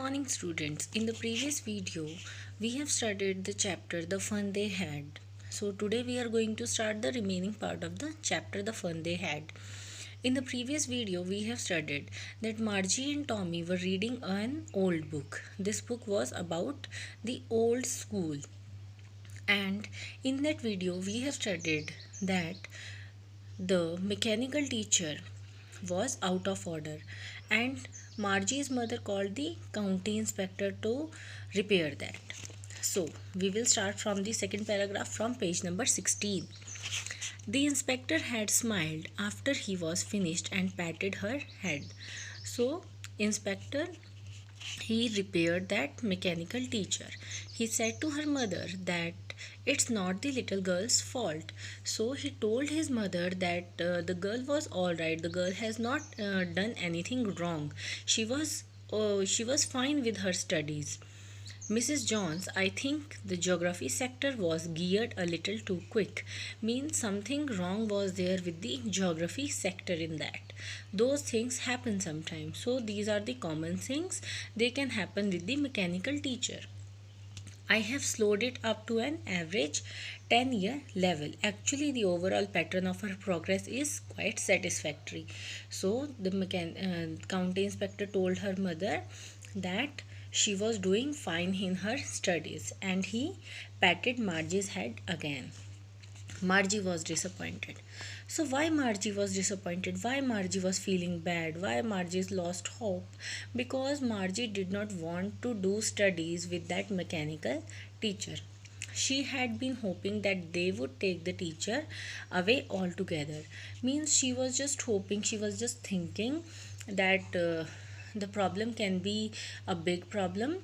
morning, students. In the previous video, we have studied the chapter The Fun They Had. So today we are going to start the remaining part of the chapter The Fun They Had. In the previous video, we have studied that Margie and Tommy were reading an old book. This book was about the old school. And in that video, we have studied that the mechanical teacher was out of order and Margie's mother called the county inspector to repair that. So, we will start from the second paragraph from page number 16. The inspector had smiled after he was finished and patted her head. So, inspector he repaired that mechanical teacher. He said to her mother that it's not the little girl's fault. So he told his mother that the girl was all right. The girl has not done anything wrong. She was fine with her studies. Mrs. Jones, I think the geography sector was geared a little too quick. Means something wrong was there with the geography sector in that. Those things happen sometimes. So these are the common things. They can happen with the mechanical teacher. I have slowed it up to an average 10-year level. Actually, the overall pattern of her progress is quite satisfactory. So, the county inspector told her mother that she was doing fine in her studies and he patted Margie's head again. Margie was disappointed. So, why Margie was disappointed? Why Margie was feeling bad? Why Margie's lost hope? Because Margie did not want to do studies with that mechanical teacher. She had been hoping that they would take the teacher away altogether. Means she was just hoping, she was just thinking that the problem can be a big problem,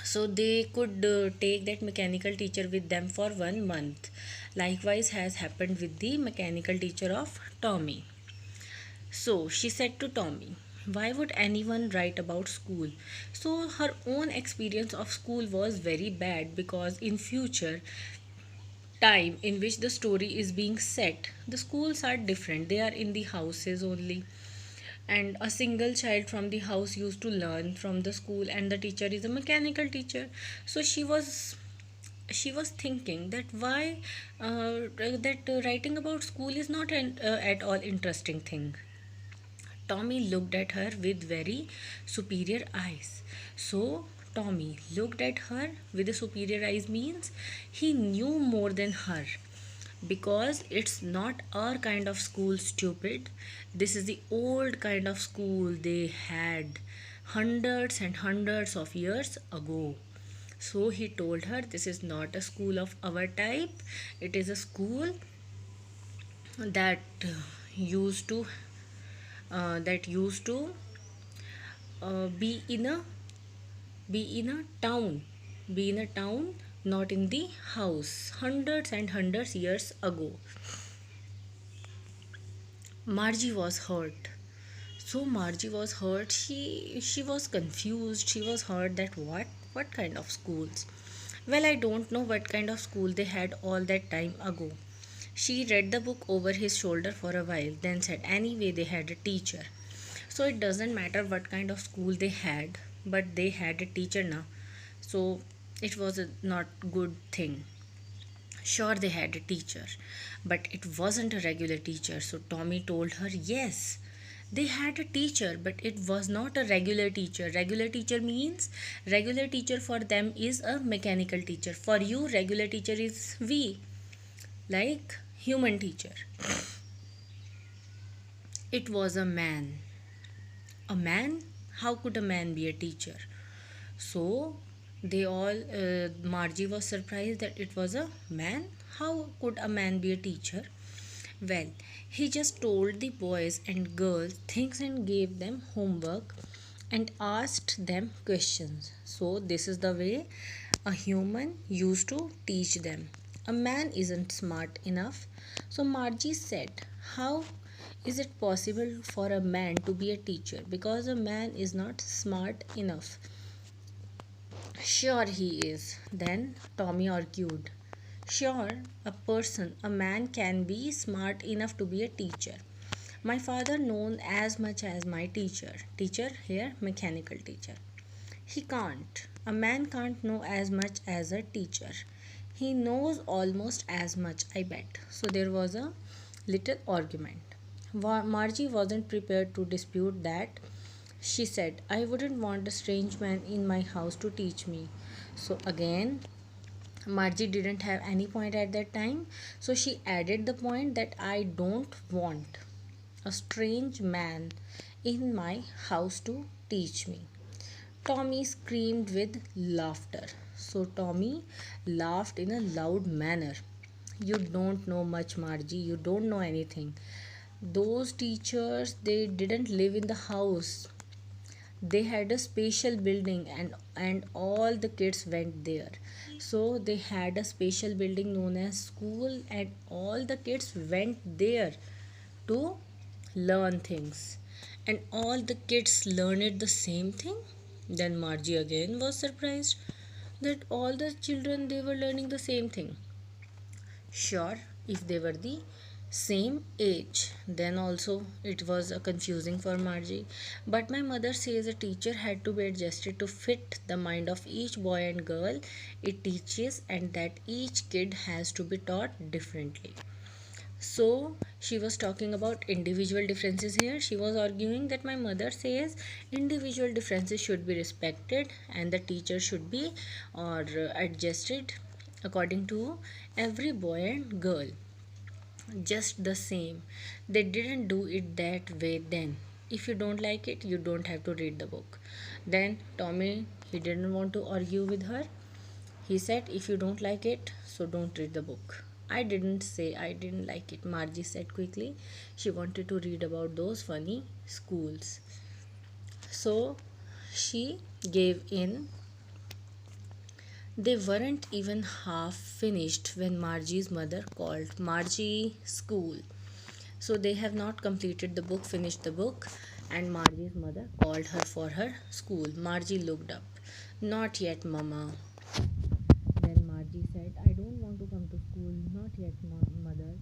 so they could take that mechanical teacher with them for 1 month. Likewise has happened with the mechanical teacher of Tommy. So she said to Tommy, why would anyone write about school? So her own experience of school was very bad, because in future time in which the story is being set, the schools are different. They are in the houses only, and a single child from the house used to learn from the school, and the teacher is a mechanical teacher. So she was thinking that why that writing about school is not at all interesting thing. Tommy looked at her with very superior eyes. So Tommy looked at her with the superior eyes means he knew more than her, because it's not our kind of school, stupid. This is the old kind of school they had hundreds and hundreds of years ago. So he told her, this is not a school of our type. It is a school that used to be in a town, not in the house, hundreds and hundreds years ago. Margie was hurt. So Margie was hurt. She was confused. She was hurt that what kind of schools? Well, I don't know what kind of school they had all that time ago. She read the book over his shoulder for a while, then said, anyway, they had a teacher. So it doesn't matter what kind of school they had, but they had a teacher now. So it was a not good thing. Sure, they had a teacher, but it wasn't a regular teacher. So Tommy told her, yes, they had a teacher, but it was not a regular teacher. Regular teacher means regular teacher for them is a mechanical teacher. For you, regular teacher is we, like human teacher. It was a man. A man? How could a man be a teacher? So they all, Margie was surprised that it was a man. How could a man be a teacher? Well, he just told the boys and girls things and gave them homework and asked them questions. So this is the way a human used to teach them. A man isn't smart enough. So Margie said, how is it possible for a man to be a teacher? Because a man is not smart enough. Sure he is. Then Tommy argued. Sure, a man can be smart enough to be a teacher. My father known as much as my teacher. Teacher here, mechanical teacher. He can't. A man can't know as much as a teacher. He knows almost as much, I bet. So there was a little argument. Margie wasn't prepared to dispute that. She said, I wouldn't want a strange man in my house to teach me. So again, Margie didn't have any point at that time. So she added the point that I don't want a strange man in my house to teach me. Tommy screamed with laughter. So Tommy laughed in a loud manner. You don't know much, Margie. You don't know anything. Those teachers, they didn't live in the house. They had a special building, and all the kids went there. So they had a special building known as school, and all the kids went there to learn things, and all the kids learned the same thing. Then Margie again was surprised that all the children, they were learning the same thing. Sure, if they were the same age, then also it was confusing for Margie. But my mother says a teacher had to be adjusted to fit the mind of each boy and girl it teaches, and that each kid has to be taught differently. So she was talking about individual differences here. She was arguing that my mother says individual differences should be respected and the teacher should be or adjusted according to every boy and girl. Just the same, they didn't do it that way then. If you don't like it, you don't have to read the book. Then Tommy, he didn't want to argue with her. He said, if you don't like it, so don't read the book. I didn't say I didn't like it, Margie said quickly. She wanted to read about those funny schools. So she gave in. They weren't even half finished when Margie's mother called. Margie, school. So they have not completed the book, finished the book, and Margie's mother called her for her school. Margie looked up. Not yet, Mama. Then Margie said, I don't want to come to school. Not yet, mother.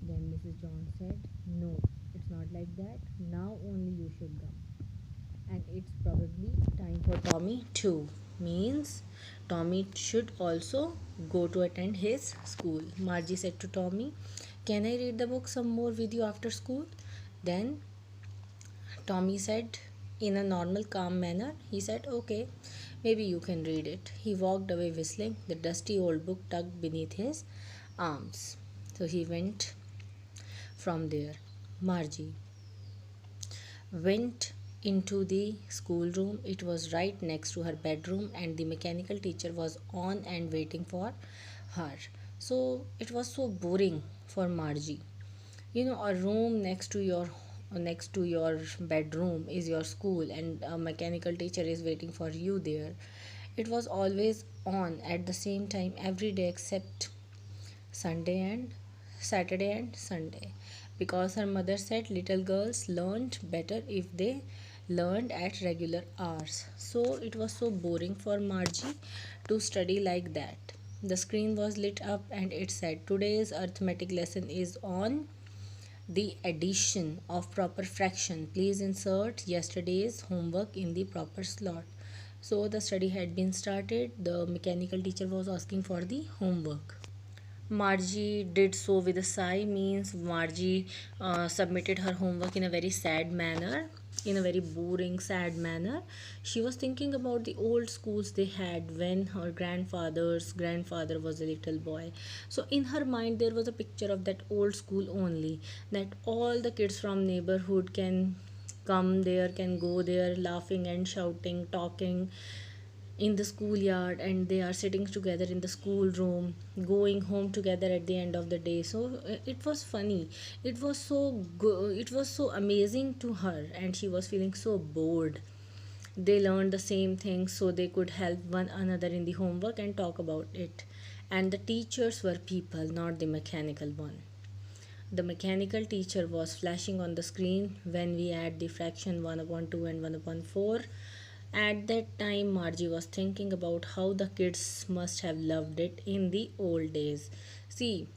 Then Mrs. John said, no, it's not like that. Now only you should come. And it's probably time for Tommy too. Means Tommy should also go to attend his school. Margie said to Tommy, can I read the book some more with you after school? Then Tommy said, in a normal, calm manner, he said, okay, maybe you can read it. He walked away whistling, the dusty old book tucked beneath his arms. So he went from there. Margie went into the schoolroom. It was right next to her bedroom, and the mechanical teacher was on and waiting for her. So it was so boring for Margie. A room next to your bedroom is your school, and a mechanical teacher is waiting for you there. It was always on at the same time every day except Sunday and Saturday and Sunday, because her mother said little girls learned better if they learned at regular hours. So it was so boring for Margie to study like that. The screen was lit up and it said, today's arithmetic lesson is on the addition of proper fraction. Please insert yesterday's homework in the proper slot. So the study had been started. The mechanical teacher was asking for the homework. Margie did so with a sigh. Means Margie submitted her homework in a very sad manner, in a very boring, sad manner. She was thinking about the old schools they had when her grandfather's grandfather was a little boy. So in her mind, there was a picture of that old school only, that all the kids from neighborhood can come there, can go there, laughing and shouting, talking in the schoolyard, and they are sitting together in the schoolroom, going home together at the end of the day. So it was funny, it was so good, it was so amazing to her, and she was feeling so bored. They learned the same things so they could help one another in the homework and talk about it. And the teachers were people, not the mechanical one. The mechanical teacher was flashing on the screen when we add the fraction 1 upon 2 and 1 upon 4. At that time, Margie was thinking about how the kids must have loved it in the old days. See,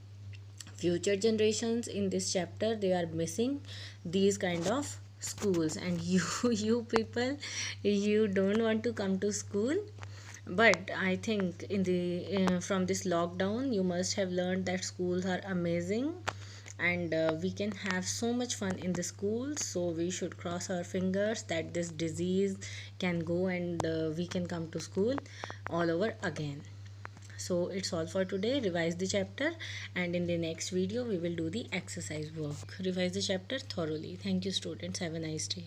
future generations in this chapter, they are missing these kind of schools, and you you people, you don't want to come to school. But I think in the from this lockdown you must have learned that schools are amazing, and we can have so much fun in the schools. So we should cross our fingers that this disease can go, and we can come to school all over again. So it's all for today. Revise the chapter, and in the next video we will do the exercise work. Revise the chapter thoroughly. Thank you students. Have a nice day.